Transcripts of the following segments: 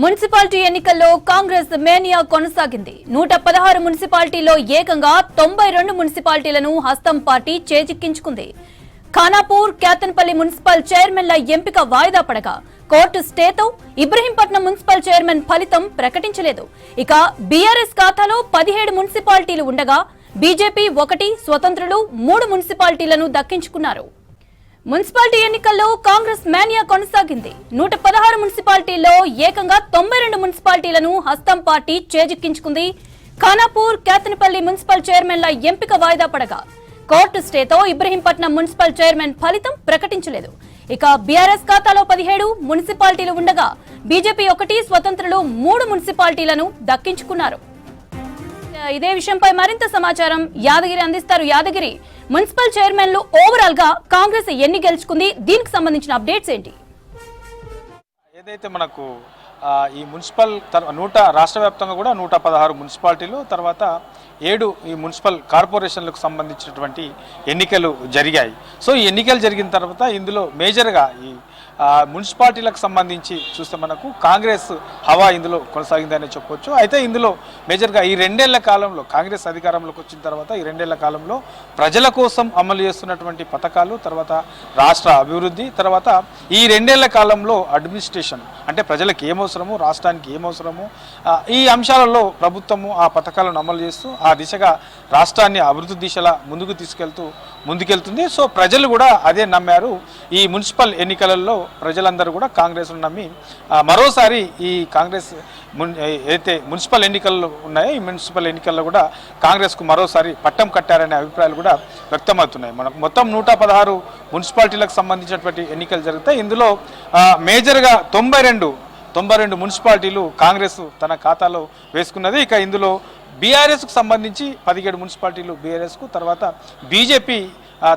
Municipality ఎన్నికల్లో Congress mania కొనసాగింది. 116 మున్సిపాలిటీల్లో ఏకంగా 92 మున్సిపాలిటీలను హస్తం పార్టీ చేజిక్కించుకుంది. ఖానాపూర్, కేతన్పల్లి మున్సిపల్ చైర్మన్ల ఎంపిక వాయిదా పడగా కోర్టు స్టేతో ఇబ్రహీంపట్నం మున్సిపల్ చైర్మన్ ఫలితం ప్రకటించలేదు. ఇక బీఆర్ఎస్ ఖాతాలో 17 మున్సిపాలిటీలు ఉండగా బీజేపీ 1, స్వతంత్రులు 3 మున్సిపాలిటీలను దక్కించుకున్నారు. మున్సిపాలిటీ ఎన్నికల్లో కాంగ్రెస్ మేనియా కొనసాగింది. 116 మున్సిపాలిటీల్లో ఏకంగా 92 మున్సిపాలిటీలను హస్తం పార్టీ చేజిక్కించుకుంది. ఖానాపూర్, కేతన్పల్లి మున్సిపల్ చైర్మన్ల ఎంపిక వాయిదా పడగా కోర్టు స్టేతో ఇబ్రహీంపట్నం మున్సిపల్ చైర్మన్ ఫలితం ప్రకటించలేదు. ఇక బీఆర్ఎస్ ఖాతాలో 17 మున్సిపాలిటీలు ఉండగా బీజేపీ 1, స్వతంత్రులు 3 మున్సిపాలిటీలను దక్కించుకున్నారు. ఇదే విషయంపై మరింత సమాచారం యాదగిరి అందిస్తారు. యాదగిరి, మున్సిపల్ చైర్మన్లు ఓవరాల్ గా కాంగ్రెస్ ఎన్ని గెలుచుకుంది, దీనికి సంబంధించిన అప్డేట్స్ ఏంటి? ఏదైతే మనకు ఈ మున్సిపల్ రాష్ట్ర వ్యాప్తంగా కూడా 116 మున్సిపాలిటీలు, తర్వాత 7 ఈ మున్సిపల్ కార్పొరేషన్లకు సంబంధించినటువంటి ఎన్నికలు జరిగాయి. సో ఈ ఎన్నికలు జరిగిన తర్వాత ఇందులో మేజర్గా ఈ మున్సిపాలిటీలకు సంబంధించి చూస్తే మనకు కాంగ్రెస్ హవా ఇందులో కొనసాగిందని చెప్పొచ్చు. అయితే ఇందులో మేజర్గా ఈ 2 ఏళ్ల కాలంలో కాంగ్రెస్ అధికారంలోకి వచ్చిన తర్వాత ఈ 2 ఏళ్ల కాలంలో ప్రజల కోసం అమలు చేస్తున్నటువంటి పథకాలు, తర్వాత రాష్ట్ర అభివృద్ధి, తర్వాత ఈ 2 ఏళ్ల కాలంలో అడ్మినిస్ట్రేషన్ అంటే ప్రజలకు ఏమవసరము, రాష్ట్రానికి ఏమవసరము, ఈ అంశాలలో ప్రభుత్వము ఆ పథకాలను అమలు చేస్తూ ఆ దిశగా రాష్ట్రాన్ని అభివృద్ధి దిశలా ముందుకెళ్తుంది. సో ప్రజలు కూడా అదే నమ్మారు. ఈ మున్సిపల్ ఎన్నికలలో ప్రజలందరూ కూడా కాంగ్రెస్ను నమ్మి మరోసారి ఈ కాంగ్రెస్ ఏదైతే మున్సిపల్ ఎన్నికల్లో ఉన్నాయో ఈ మున్సిపల్ ఎన్నికల్లో కూడా కాంగ్రెస్కు మరోసారి పట్టం కట్టారనే అభిప్రాయాలు కూడా వ్యక్తమవుతున్నాయి. మనకు మొత్తం 116 మున్సిపాలిటీలకు సంబంధించినటువంటి ఎన్నికలు జరుగుతాయి. ఇందులో మేజర్గా 92 మున్సిపాలిటీలు కాంగ్రెస్ తన ఖాతాలో వేసుకున్నది. ఇక ఇందులో బీఆర్ఎస్కు సంబంధించి 17 మున్సిపాలిటీలు బీఆర్ఎస్కు, తర్వాత బీజేపీ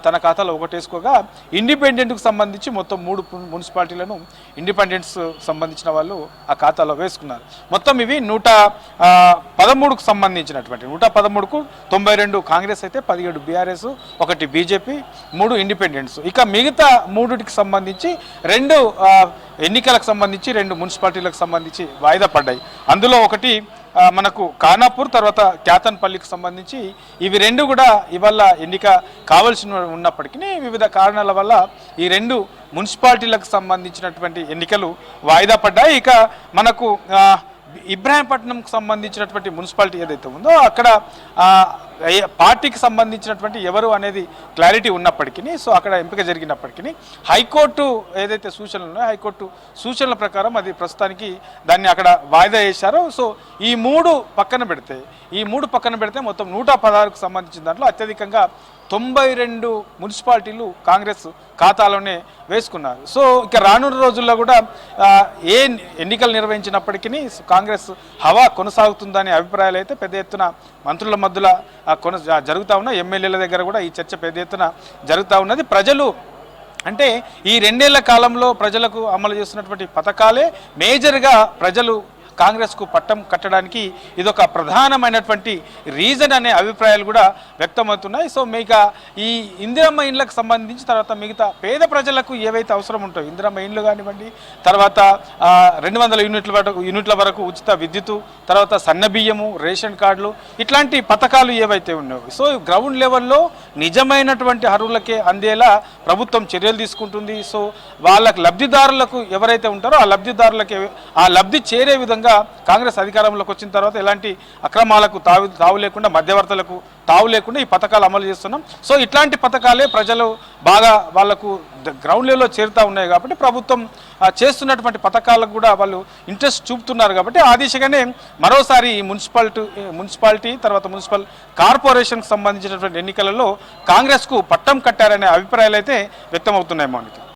తన ఖాతాలో 1 వేసుకోగా ఇండిపెండెంట్కు సంబంధించి మొత్తం 3 మున్సిపాలిటీలను ఇండిపెండెంట్స్ సంబంధించిన వాళ్ళు ఆ ఖాతాలో వేసుకున్నారు. మొత్తం ఇవి 113కు సంబంధించినటువంటి 113కు 92 కాంగ్రెస్ అయితే 17 బీఆర్ఎస్, 1 బీజేపీ, 3 ఇండిపెండెంట్స్. ఇక మిగతా 3కి సంబంధించి 2 ఎన్నికలకు సంబంధించి 2 మున్సిపాలిటీలకు సంబంధించి వాయిదా పడ్డాయి. అందులో ఒకటి మనకు ఖానాపూర్, తర్వాత కేతన్పల్లికి సంబంధించి ఇవి 2 కూడా ఇవాళ ఎన్నిక కావాల్సి ఉన్నప్పటికీ వివిధ కారణాల వల్ల ఈ 2 మున్సిపాలిటీలకు సంబంధించినటువంటి ఎన్నికలు వాయిదా పడ్డాయి. ఇక మనకు ఇబ్రహీంపట్నంకు సంబంధించినటువంటి మున్సిపాలిటీ ఏదైతే ఉందో అక్కడ పార్టీకి సంబంధించినటువంటి ఎవరు అనేది క్లారిటీ ఉన్నప్పటికీ, సో అక్కడ ఎంపిక జరిగినప్పటికీ హైకోర్టు ఏదైతే సూచనలు ఉన్నాయో హైకోర్టు సూచనల ప్రకారం అది ప్రస్తుతానికి దాన్ని అక్కడ వాయిదా వేశారో. సో ఈ 3 పక్కన పెడితే మొత్తం 116కు సంబంధించిన దాంట్లో అత్యధికంగా 92 మున్సిపాలిటీలు కాంగ్రెస్ ఖాతాలోనే వేసుకున్నారు. సో ఇక రానున్న రోజుల్లో కూడా ఏ ఎన్నికలు నిర్వహించినప్పటికీ కాంగ్రెస్ హవా కొనసాగుతుందనే అభిప్రాయాలు అయితే పెద్ద ఎత్తున మంత్రుల మధ్యలో జరుగుతూ ఉన్నాయి. ఎమ్మెల్యేల దగ్గర కూడా ఈ చర్చ పెద్ద ఎత్తున జరుగుతూ ఉన్నది. ప్రజలు అంటే ఈ 2 ఏళ్ల కాలంలో ప్రజలకు అమలు చేస్తున్నటువంటి పథకాలే మేజర్గా ప్రజలు కాంగ్రెస్కు పట్టం కట్టడానికి ఇదొక ప్రధానమైనటువంటి రీజన్ అనే అభిప్రాయాలు కూడా వ్యక్తమవుతున్నాయి. సో మిగతా ఈ ఇందిరమ్మ ఇండ్లకు సంబంధించి, తర్వాత మిగతా పేద ప్రజలకు ఏవైతే అవసరం ఉంటాయో ఇందిరమ్మ ఇండ్లు కానివ్వండి, తర్వాత 200 యూనిట్ల వరకు ఉచిత విద్యుత్, తర్వాత సన్నబియ్యము, రేషన్ కార్డులు, ఇట్లాంటి పథకాలు ఏవైతే ఉన్నాయో సో గ్రౌండ్ లెవెల్లో నిజమైనటువంటి అర్హులకే అందేలా ప్రభుత్వం చర్యలు తీసుకుంటుంది. సో వాళ్ళకు లబ్ధిదారులకు ఎవరైతే ఉంటారో ఆ లబ్ధిదారులకి ఆ లబ్ధి చేరే విధంగా కాంగ్రెస్ అధికారంలోకి వచ్చిన తర్వాత ఎలాంటి అక్రమాలకు తావు లేకుండా, మధ్యవర్తులకు తావు లేకుండా ఈ పథకాలు అమలు చేస్తున్నాం. సో ఇట్లాంటి పథకాలే ప్రజలు బాగా వాళ్ళకు గ్రౌండ్ లెవెల్లో చేరుతూ ఉన్నాయి కాబట్టి ప్రభుత్వం చేస్తున్నటువంటి పథకాలకు కూడా వాళ్ళు ఇంట్రెస్ట్ చూపుతున్నారు కాబట్టి ఆ దిశగానే మరోసారి ఈ మున్సిపాలిటీ తర్వాత మున్సిపల్ కార్పొరేషన్కి సంబంధించినటువంటి ఎన్నికలలో కాంగ్రెస్కు పట్టం కట్టారనే అభిప్రాయాలు అయితే వ్యక్తమవుతున్నాయి. మౌనిక.